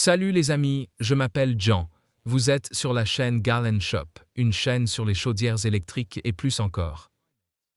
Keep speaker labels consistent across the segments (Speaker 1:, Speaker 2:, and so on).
Speaker 1: Salut les amis, je m'appelle Jean. Vous êtes sur la chaîne Garland Shop, une chaîne sur les chaudières électriques et plus encore.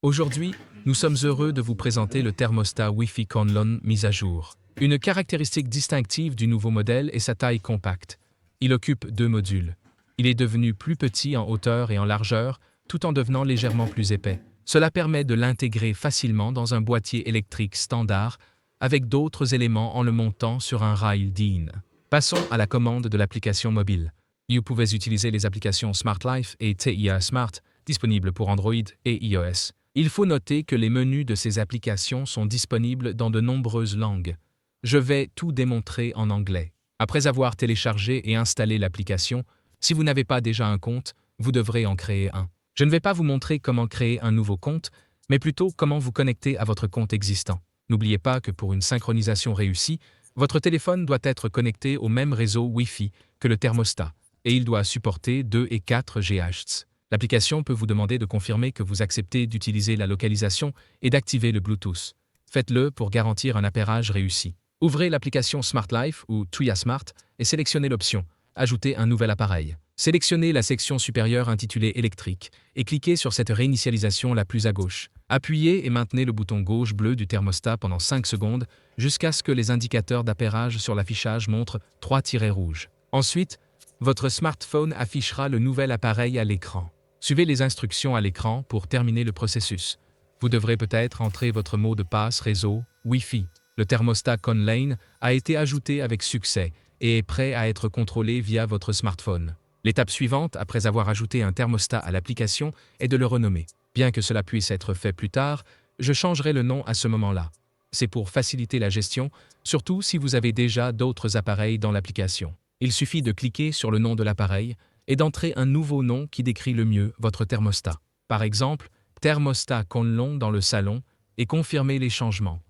Speaker 1: Aujourd'hui, nous sommes heureux de vous présenter le thermostat Wi-Fi Conlon mis à jour. Une caractéristique distinctive du nouveau modèle est sa taille compacte. Il occupe 2 modules. Il est devenu plus petit en hauteur et en largeur, tout en devenant légèrement plus épais. Cela permet de l'intégrer facilement dans un boîtier électrique standard, avec d'autres éléments en le montant sur un rail DIN. Passons à la commande de l'application mobile. Vous pouvez utiliser les applications Smart Life et TIA Smart, disponibles pour Android et iOS. Il faut noter que les menus de ces applications sont disponibles dans de nombreuses langues. Je vais tout démontrer en anglais. Après avoir téléchargé et installé l'application, si vous n'avez pas déjà un compte, vous devrez en créer un. Je ne vais pas vous montrer comment créer un nouveau compte, mais plutôt comment vous connecter à votre compte existant. N'oubliez pas que pour une synchronisation réussie, votre téléphone doit être connecté au même réseau Wi-Fi que le thermostat, et il doit supporter 2 et 4 GHz. L'application peut vous demander de confirmer que vous acceptez d'utiliser la localisation et d'activer le Bluetooth. Faites-le pour garantir un appairage réussi. Ouvrez l'application Smart Life ou TIA Smart et sélectionnez l'option « Ajouter un nouvel appareil ». Sélectionnez la section supérieure intitulée « Électrique » et cliquez sur cette réinitialisation la plus à gauche. Appuyez et maintenez le bouton gauche bleu du thermostat pendant 5 secondes jusqu'à ce que les indicateurs d'appairage sur l'affichage montrent 3 tirets rouges. Ensuite, votre smartphone affichera le nouvel appareil à l'écran. Suivez les instructions à l'écran pour terminer le processus. Vous devrez peut-être entrer votre mot de passe réseau Wi-Fi. Le thermostat Conlon a été ajouté avec succès et est prêt à être contrôlé via votre smartphone. L'étape suivante, après avoir ajouté un thermostat à l'application, est de le renommer. Bien que cela puisse être fait plus tard, je changerai le nom à ce moment-là. C'est pour faciliter la gestion, surtout si vous avez déjà d'autres appareils dans l'application. Il suffit de cliquer sur le nom de l'appareil et d'entrer un nouveau nom qui décrit le mieux votre thermostat. Par exemple, thermostat Conlon dans le salon et confirmer les changements.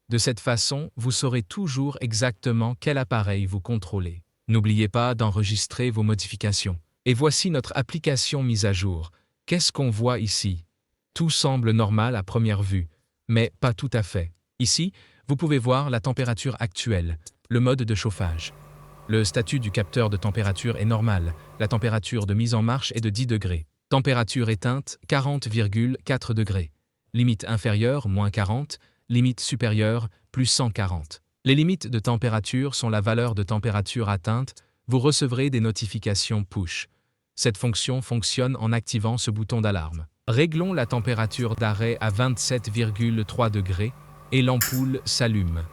Speaker 1: De cette façon, vous saurez toujours exactement quel appareil vous contrôlez. N'oubliez pas d'enregistrer vos modifications. Et voici notre application mise à jour. Qu'est-ce qu'on voit ici? Tout semble normal à première vue, mais pas tout à fait. Ici, vous pouvez voir la température actuelle, le mode de chauffage. Le statut du capteur de température est normal. La température de mise en marche est de 10 degrés. Température éteinte, 40,4 degrés. Limite inférieure, moins 40. Limite supérieure, plus 140. Les limites de température sont la valeur de température atteinte. Vous recevrez des notifications push. Cette fonction fonctionne en activant ce bouton d'alarme. Réglons la température d'arrêt à 27,3 degrés et l'ampoule s'allume.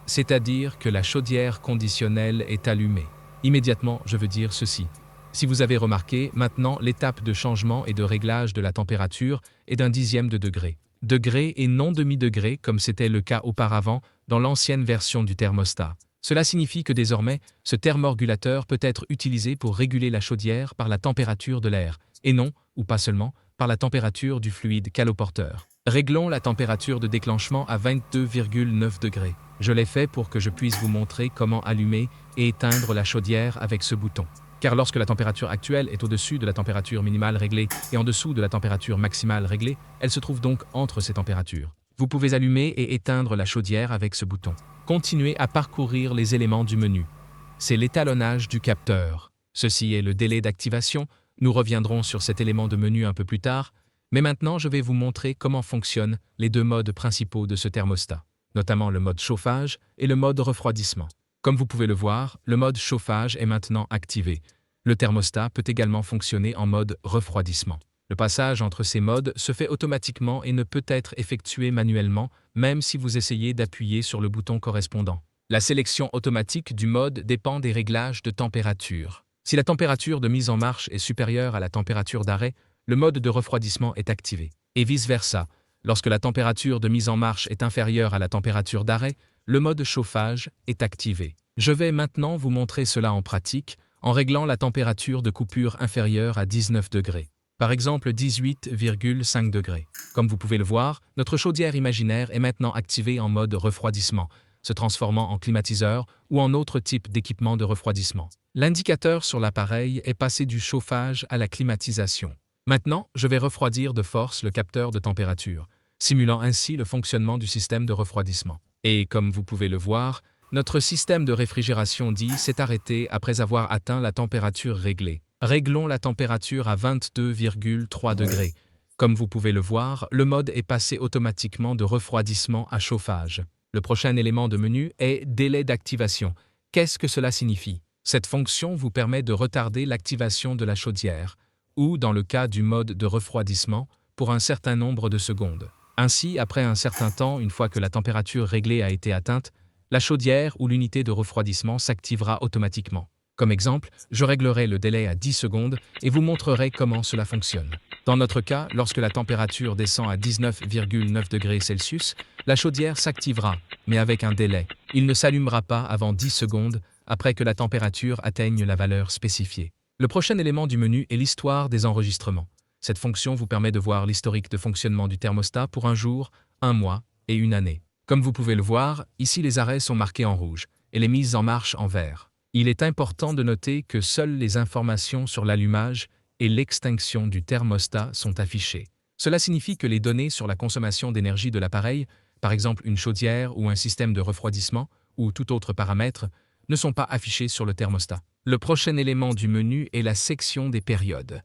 Speaker 1: C'est-à-dire que la chaudière conditionnelle est allumée. Immédiatement, je veux dire ceci. Si vous avez remarqué, maintenant l'étape de changement et de réglage de la température est d'un dixième de degré. Degré et non demi-degré comme c'était le cas auparavant dans l'ancienne version du thermostat. Cela signifie que désormais, ce thermorégulateur peut être utilisé pour réguler la chaudière par la température de l'air, et non, ou pas seulement, par la température du fluide caloporteur. Réglons la température de déclenchement à 22,9 degrés. Je l'ai fait pour que je puisse vous montrer comment allumer et éteindre la chaudière avec ce bouton. Car lorsque la température actuelle est au-dessus de la température minimale réglée et en dessous de la température maximale réglée, elle se trouve donc entre ces températures. Vous pouvez allumer et éteindre la chaudière avec ce bouton. Continuez à parcourir les éléments du menu. C'est l'étalonnage du capteur. Ceci est le délai d'activation. Nous reviendrons sur cet élément de menu un peu plus tard, mais maintenant je vais vous montrer comment fonctionnent les 2 modes principaux de ce thermostat, notamment le mode chauffage et le mode refroidissement. Comme vous pouvez le voir, le mode chauffage est maintenant activé. Le thermostat peut également fonctionner en mode refroidissement. Le passage entre ces modes se fait automatiquement et ne peut être effectué manuellement, même si vous essayez d'appuyer sur le bouton correspondant. La sélection automatique du mode dépend des réglages de température. Si la température de mise en marche est supérieure à la température d'arrêt, le mode de refroidissement est activé. Et vice-versa, lorsque la température de mise en marche est inférieure à la température d'arrêt, le mode chauffage est activé. Je vais maintenant vous montrer cela en pratique, en réglant la température de coupure inférieure à 19 degrés. Par exemple 18,5 degrés. Comme vous pouvez le voir, notre chaudière imaginaire est maintenant activée en mode refroidissement, se transformant en climatiseur ou en autre type d'équipement de refroidissement. L'indicateur sur l'appareil est passé du chauffage à la climatisation. Maintenant, je vais refroidir de force le capteur de température, simulant ainsi le fonctionnement du système de refroidissement. Et comme vous pouvez le voir, Notre système de réfrigération dit s'est arrêté après avoir atteint la température réglée. Réglons la température à 22,3 degrés. Comme vous pouvez le voir, le mode est passé automatiquement de refroidissement à chauffage. Le prochain élément de menu est délai d'activation. Qu'est-ce que cela signifie? Cette fonction vous permet de retarder l'activation de la chaudière, ou, dans le cas du mode de refroidissement, pour un certain nombre de secondes. Ainsi, après un certain temps, une fois que la température réglée a été atteinte, la chaudière ou l'unité de refroidissement s'activera automatiquement. Comme exemple, je réglerai le délai à 10 secondes et vous montrerai comment cela fonctionne. Dans notre cas, lorsque la température descend à 19,9 degrés Celsius, la chaudière s'activera, mais avec un délai. Il ne s'allumera pas avant 10 secondes après que la température atteigne la valeur spécifiée. Le prochain élément du menu est l'histoire des enregistrements. Cette fonction vous permet de voir l'historique de fonctionnement du thermostat pour un jour, un mois et une année. Comme vous pouvez le voir, ici les arrêts sont marqués en rouge et les mises en marche en vert. Il est important de noter que seules les informations sur l'allumage et l'extinction du thermostat sont affichées. Cela signifie que les données sur la consommation d'énergie de l'appareil, par exemple une chaudière ou un système de refroidissement ou tout autre paramètre, ne sont pas affichées sur le thermostat. Le prochain élément du menu est la section des périodes.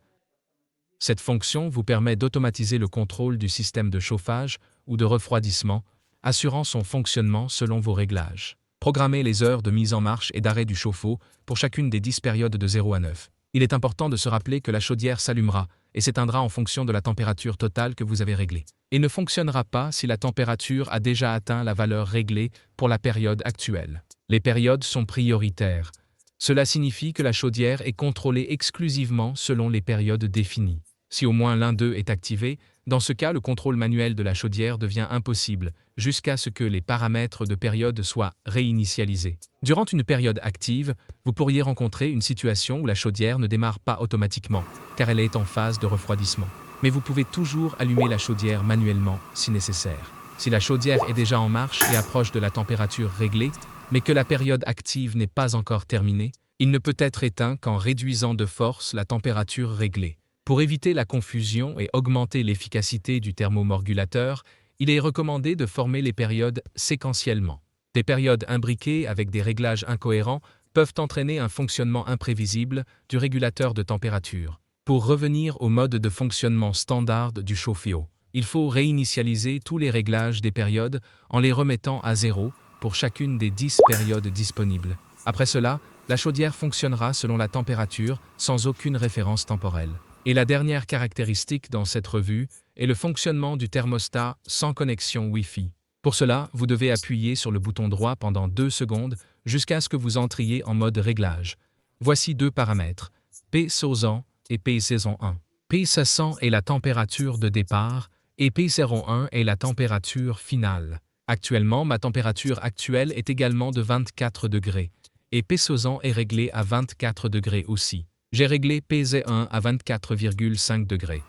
Speaker 1: Cette fonction vous permet d'automatiser le contrôle du système de chauffage ou de refroidissement, assurant son fonctionnement selon vos réglages. Programmez les heures de mise en marche et d'arrêt du chauffe-eau pour chacune des 10 périodes de 0 à 9. Il est important de se rappeler que la chaudière s'allumera et s'éteindra en fonction de la température totale que vous avez réglée, et ne fonctionnera pas si la température a déjà atteint la valeur réglée pour la période actuelle. Les périodes sont prioritaires. Cela signifie que la chaudière est contrôlée exclusivement selon les périodes définies. Si au moins l'un d'eux est activé, dans ce cas, le contrôle manuel de la chaudière devient impossible, jusqu'à ce que les paramètres de période soient réinitialisés. Durant une période active, vous pourriez rencontrer une situation où la chaudière ne démarre pas automatiquement, car elle est en phase de refroidissement. Mais vous pouvez toujours allumer la chaudière manuellement, si nécessaire. Si la chaudière est déjà en marche et approche de la température réglée, mais que la période active n'est pas encore terminée, il ne peut être éteint qu'en réduisant de force la température réglée. Pour éviter la confusion et augmenter l'efficacité du thermomorgulateur, il est recommandé de former les périodes séquentiellement. Des périodes imbriquées avec des réglages incohérents peuvent entraîner un fonctionnement imprévisible du régulateur de température. Pour revenir au mode de fonctionnement standard du chauffe-eau, il faut réinitialiser tous les réglages des périodes en les remettant à 0 pour chacune des 10 périodes disponibles. Après cela, la chaudière fonctionnera selon la température sans aucune référence temporelle. Et la dernière caractéristique dans cette revue est le fonctionnement du thermostat sans connexion Wi-Fi. Pour cela, vous devez appuyer sur le bouton droit pendant 2 secondes jusqu'à ce que vous entriez en mode réglage. Voici 2 paramètres, P100 et P101. P100 est la température de départ et P01 est la température finale. Actuellement, ma température actuelle est également de 24 degrés et P100 est réglé à 24 degrés aussi. J'ai réglé P1 à 24,5 degrés.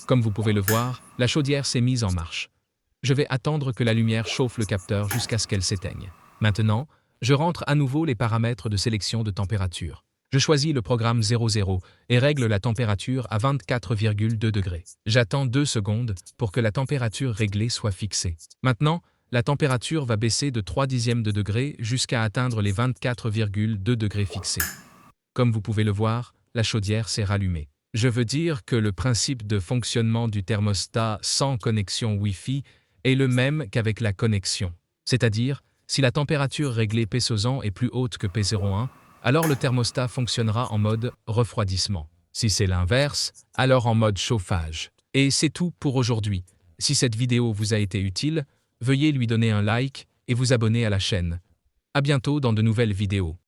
Speaker 1: Comme vous pouvez le voir, la chaudière s'est mise en marche. Je vais attendre que la lumière chauffe le capteur jusqu'à ce qu'elle s'éteigne. Maintenant, je rentre à nouveau les paramètres de sélection de température. Je choisis le programme 00 et règle la température à 24,2 degrés. J'attends 2 secondes pour que la température réglée soit fixée. Maintenant, la température va baisser de 0,3 de degré jusqu'à atteindre les 24,2 degrés fixés. Comme vous pouvez le voir, la chaudière s'est rallumée. Je veux dire que le principe de fonctionnement du thermostat sans connexion Wi-Fi est le même qu'avec la connexion. C'est-à-dire, si la température réglée P100 est plus haute que P01, alors le thermostat fonctionnera en mode refroidissement. Si c'est l'inverse, alors en mode chauffage. Et c'est tout pour aujourd'hui. Si cette vidéo vous a été utile, veuillez lui donner un like et vous abonner à la chaîne. À bientôt dans de nouvelles vidéos.